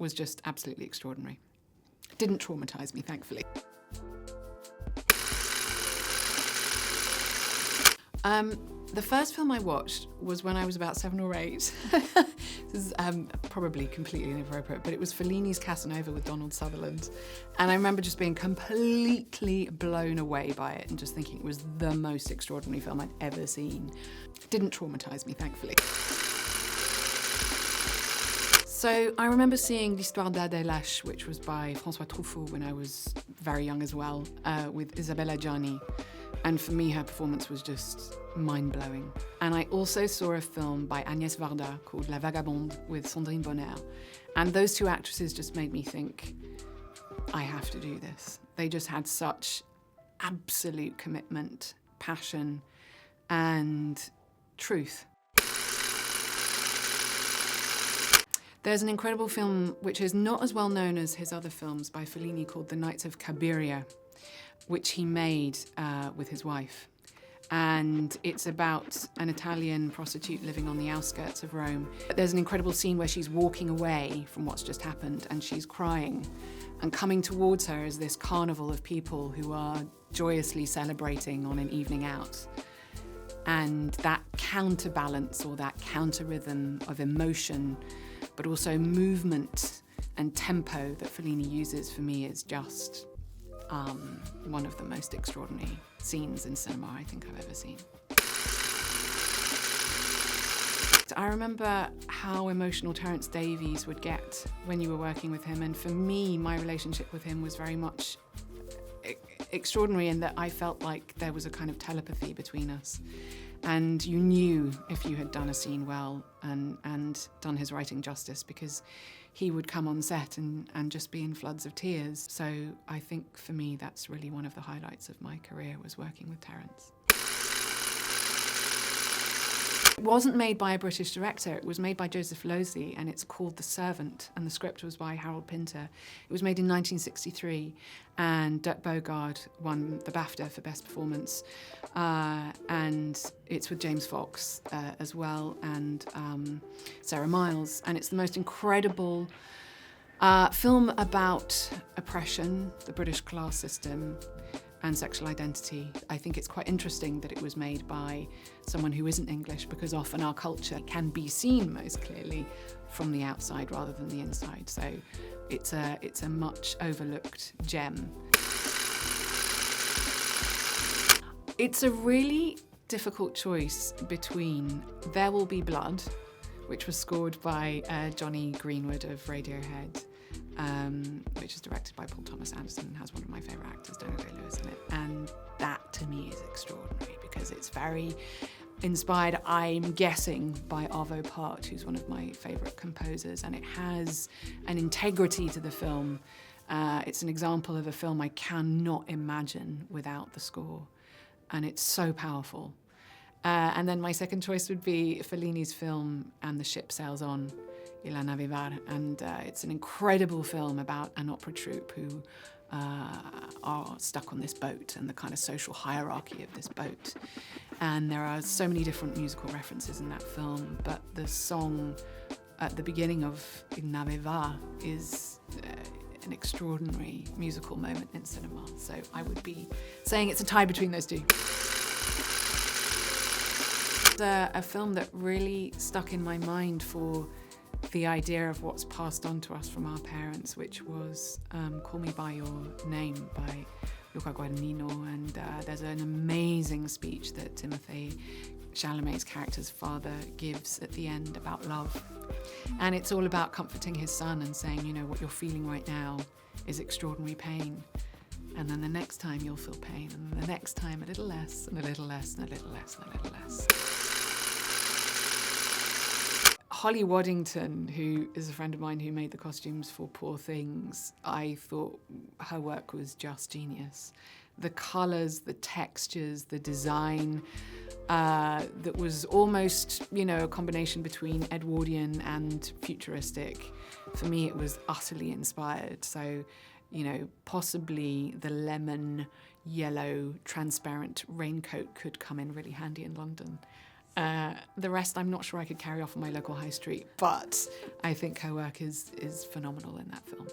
was just absolutely extraordinary. Didn't traumatise me, thankfully. The first film I watched was when I was about 7 or 8. This is probably completely inappropriate, but it was Fellini's Casanova with Donald Sutherland. And I remember just being completely blown away by it and just thinking it was the most extraordinary film I'd ever seen. Didn't traumatise me, thankfully. So I remember seeing L'Histoire d'Adèle Lâche, which was by François Truffaut when I was very young as well, with Isabella Gianni. And for me, her performance was just mind-blowing. And I also saw a film by Agnès Varda called La Vagabonde with Sandrine Bonner. And those two actresses just made me think, I have to do this. They just had such absolute commitment, passion, and truth. There's an incredible film which is not as well known as his other films by Fellini called The Nights of Cabiria, which he made with his wife. And it's about an Italian prostitute living on the outskirts of Rome. There's an incredible scene where she's walking away from what's just happened and she's crying. And coming towards her is this carnival of people who are joyously celebrating on an evening out. And that counterbalance or that counter rhythm of emotion, but also movement and tempo that Fellini uses for me is just one of the most extraordinary scenes in cinema I think I've ever seen. I remember how emotional Terence Davies would get when you were working with him, and for me, my relationship with him was very much extraordinary in that I felt like there was a kind of telepathy between us. And you knew if you had done a scene well and done his writing justice, because he would come on set and just be in floods of tears. So I think for me, that's really one of the highlights of my career, was working with Terence. It wasn't made by a British director, it was made by Joseph Losey, and it's called The Servant, and the script was by Harold Pinter. It was made in 1963, and Dirk Bogarde won the BAFTA for Best Performance, and it's with James Fox as well, and Sarah Miles, and it's the most incredible film about oppression, the British class system, and sexual identity. I think it's quite interesting that it was made by someone who isn't English, because often our culture can be seen most clearly from the outside rather than the inside. So it's a much overlooked gem. It's a really difficult choice between There Will Be Blood, which was scored by Johnny Greenwood of Radiohead, which is directed by Paul Thomas Anderson and has one of my favourite actors, Daniel Day-Lewis, in it. And that, to me, is extraordinary because it's very inspired, I'm guessing, by Arvo Pärt, who's one of my favourite composers, and it has an integrity to the film. It's an example of a film I cannot imagine without the score, and it's so powerful. And then my second choice would be Fellini's film And the Ship Sails On, Il la nave va, and it's an incredible film about an opera troupe who are stuck on this boat and the kind of social hierarchy of this boat. And there are so many different musical references in that film, but the song at the beginning of Il nave va is an extraordinary musical moment in cinema. So I would be saying it's a tie between those two. It's a film that really stuck in my mind for the idea of what's passed on to us from our parents, which was Call Me By Your Name by Luca Guadagnino, and there's an amazing speech that Timothée Chalamet's character's father gives at the end about love. And it's all about comforting his son and saying, you know, what you're feeling right now is extraordinary pain. And then the next time you'll feel pain, and then the next time a little less, and a little less, and a little less, and a little less. Holly Waddington, who is a friend of mine who made the costumes for Poor Things, I thought her work was just genius. The colours, the textures, the design, that was almost, you know, a combination between Edwardian and futuristic. For me, it was utterly inspired. So, you know, possibly the lemon yellow transparent raincoat could come in really handy in London. The rest, I'm not sure I could carry off on my local high street, but I think her work is phenomenal in that film.